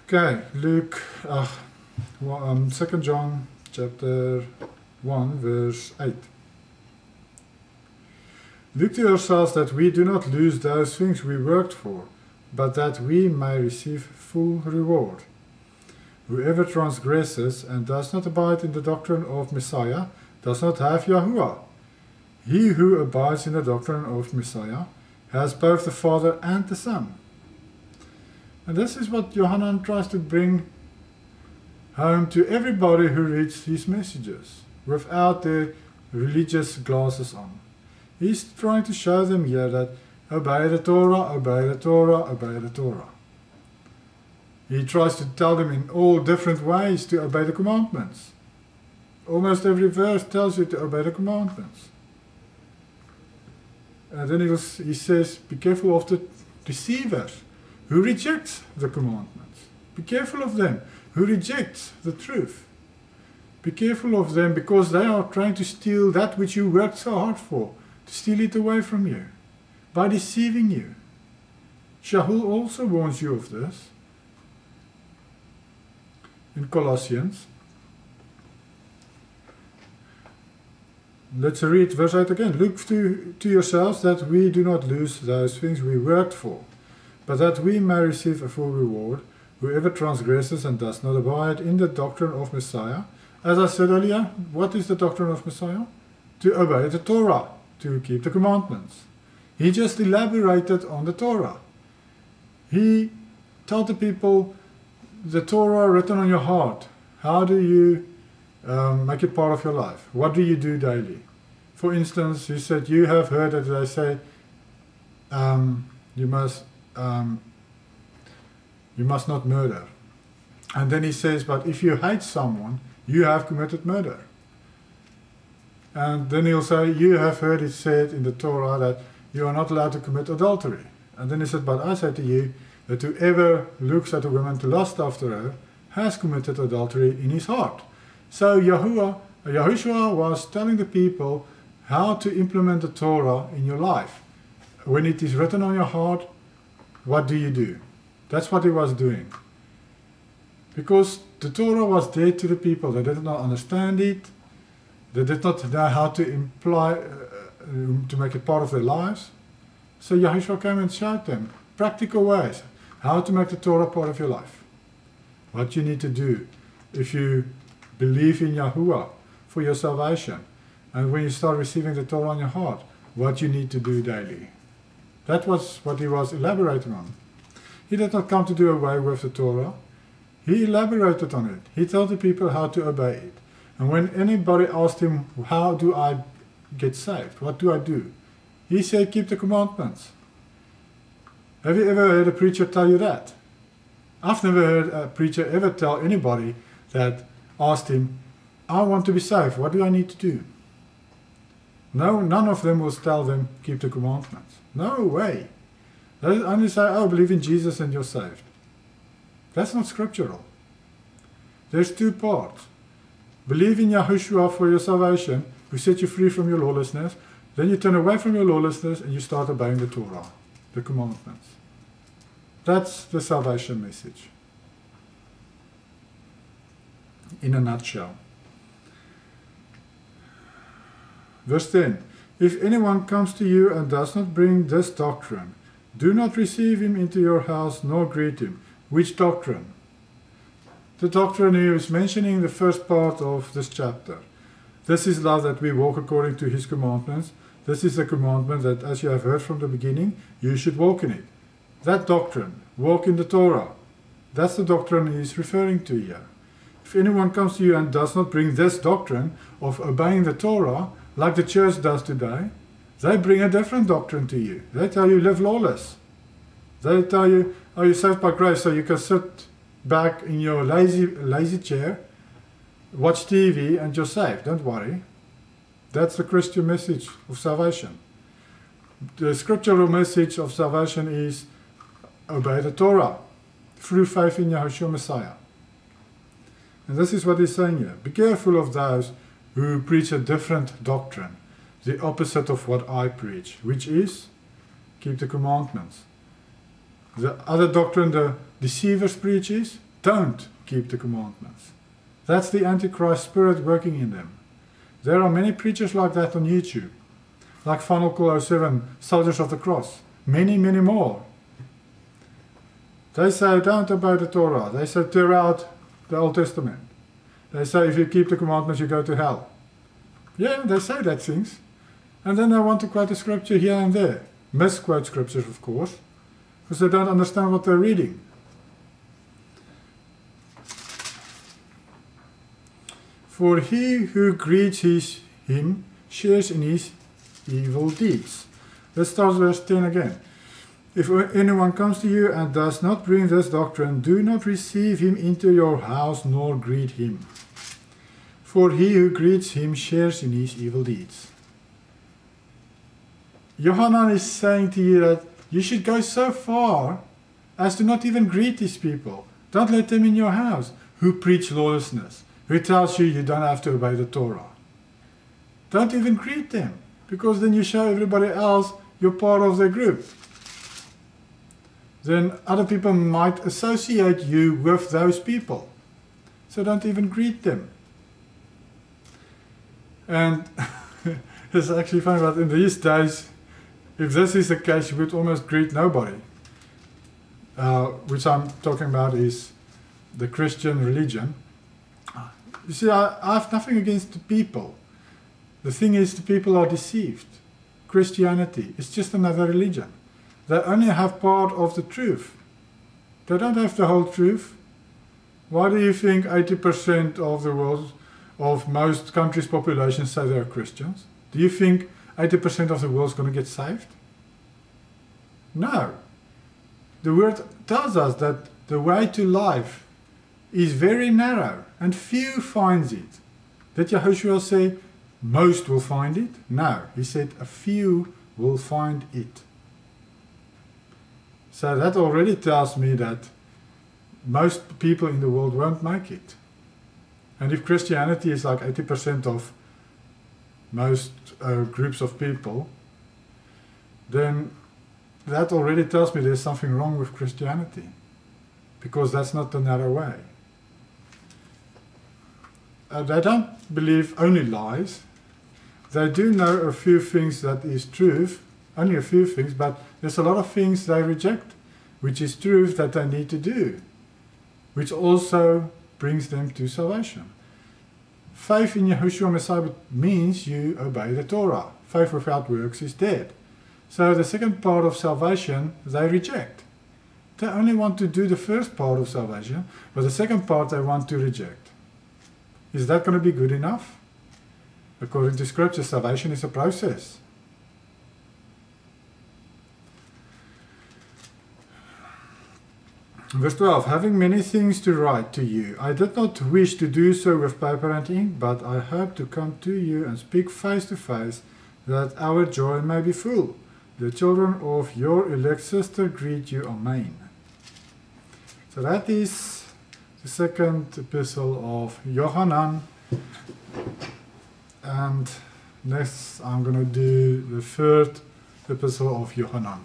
Okay, Luke, 2 John chapter 1 verse 8. Look to yourselves that we do not lose those things we worked for, but that we may receive full reward. Whoever transgresses and does not abide in the doctrine of Messiah does not have YAHUSHUA. He who abides in the doctrine of Messiah has both the Father and the Son. And this is what Yohanan tries to bring home to everybody who reads his messages without their religious glasses on. He's trying to show them here that obey the Torah, obey the Torah, obey the Torah. He tries to tell them in all different ways to obey the commandments. Almost every verse tells you to obey the commandments. And then he says, be careful of the deceivers who reject the commandments. Be careful of them who reject the truth. Be careful of them because they are trying to steal that which you worked so hard for, to steal it away from you by deceiving you. Shaul also warns you of this in Colossians. Let's read verse 8 again. Look to yourselves that we do not lose those things we worked for, but that we may receive a full reward. Whoever transgresses and does not abide in the doctrine of Messiah. As I said earlier, what is the doctrine of Messiah? To obey the Torah, to keep the commandments. He just elaborated on the Torah. He told the people, the Torah written on your heart, how do you make it part of your life? What do you do daily? For instance, he said, you have heard that they say, you must not murder. And then he says, but if you hate someone, you have committed murder. And then he'll say, you have heard it said in the Torah that you are not allowed to commit adultery. And then he said, but I say to you that whoever looks at a woman to lust after her has committed adultery in his heart. So YAHUSHUA was telling the people how to implement the Torah in your life. When it is written on your heart, what do you do? That's what he was doing. Because the Torah was there to the people. They did not understand it. They did not know how to to make it part of their lives. So YAHUSHUA came and showed them practical ways how to make the Torah part of your life. What you need to do if you believe in Yahuwah for your salvation. And when you start receiving the Torah on your heart, what you need to do daily. That was what he was elaborating on. He did not come to do away with the Torah. He elaborated on it. He told the people how to obey it. And when anybody asked him, how do I get saved? What do I do? He said, keep the commandments. Have you ever heard a preacher tell you that? I've never heard a preacher ever tell anybody that asked him, I want to be saved. What do I need to do? No, none of them will tell them, keep the commandments. No way. They only say, oh, believe in Jesus and you're saved. That's not scriptural. There's two parts. Believe in YAHUSHUA for your salvation, who set you free from your lawlessness. Then you turn away from your lawlessness and you start obeying the Torah, the commandments. That's the salvation message. In a nutshell. Verse 10. If anyone comes to you and does not bring this doctrine, do not receive him into your house nor greet him. Which doctrine? The doctrine here is mentioning the first part of this chapter. This is love, that we walk according to his commandments. This is the commandment that, as you have heard from the beginning, you should walk in it. That doctrine, walk in the Torah. That's the doctrine he is referring to here. If anyone comes to you and does not bring this doctrine of obeying the Torah, like the church does today, they bring a different doctrine to you. They tell you live lawless. They tell you, oh, you're saved by grace, so you can sit back in your lazy chair, watch TV, and you're saved. Don't worry. That's the Christian message of salvation. The scriptural message of salvation is obey the Torah through faith in YAHUSHUA Messiah. And this is what he's saying here. Be careful of those who preach a different doctrine, the opposite of what I preach, which is keep the commandments. The other doctrine the deceivers preach is don't keep the commandments. That's the Antichrist spirit working in them. There are many preachers like that on YouTube, like Final Call 07, Soldiers of the Cross, many, many more. They say don't obey the Torah. They say tear out the Old Testament. They say if you keep the commandments you go to hell. Yeah, they say that things. And then they want to quote a scripture here and there. Misquote scriptures, of course, because they don't understand what they're reading. For he who greets him shares in his evil deeds. Let's start verse 10 again. If anyone comes to you and does not bring this doctrine, do not receive him into your house nor greet him. For he who greets him shares in his evil deeds. Yohanan is saying to you that you should go so far as to not even greet these people. Don't let them in your house who preach lawlessness, who tells you don't have to obey the Torah. Don't even greet them, because then you show everybody else you're part of their group. Then other people might associate you with those people. So don't even greet them. And it's actually funny, but in these days, if this is the case, you would almost greet nobody. Which I'm talking about is the Christian religion. You see, I have nothing against the people. The thing is, the people are deceived. Christianity is just another religion. They only have part of the truth. They don't have the whole truth. Why do you think 80% of the world, of most countries' population say they're Christians? Do you think 80% of the world is going to get saved? No. The word tells us that the way to life is very narrow and few finds it. Did YAHUSHUA say most will find it? No, he said a few will find it. So that already tells me that most people in the world won't make it. And if Christianity is like 80% of most groups of people, then that already tells me there's something wrong with Christianity, because that's not the narrow way. They don't believe only lies. They do know a few things that is truth, only a few things, but there's a lot of things they reject, which is truth that they need to do, which also brings them to salvation. Faith in Yahushua Messiah means you obey the Torah. Faith without works is dead. So the second part of salvation they reject. They only want to do the first part of salvation, but the second part they want to reject. Is that going to be good enough? According to Scripture, salvation is a process. Verse 12, having many things to write to you, I did not wish to do so with paper and ink, but I hope to come to you and speak face to face, that our joy may be full. The children of your elect sister greet you, Amen. So that is the second epistle of Yohanan. And next I'm going to do the third epistle of Yohanan.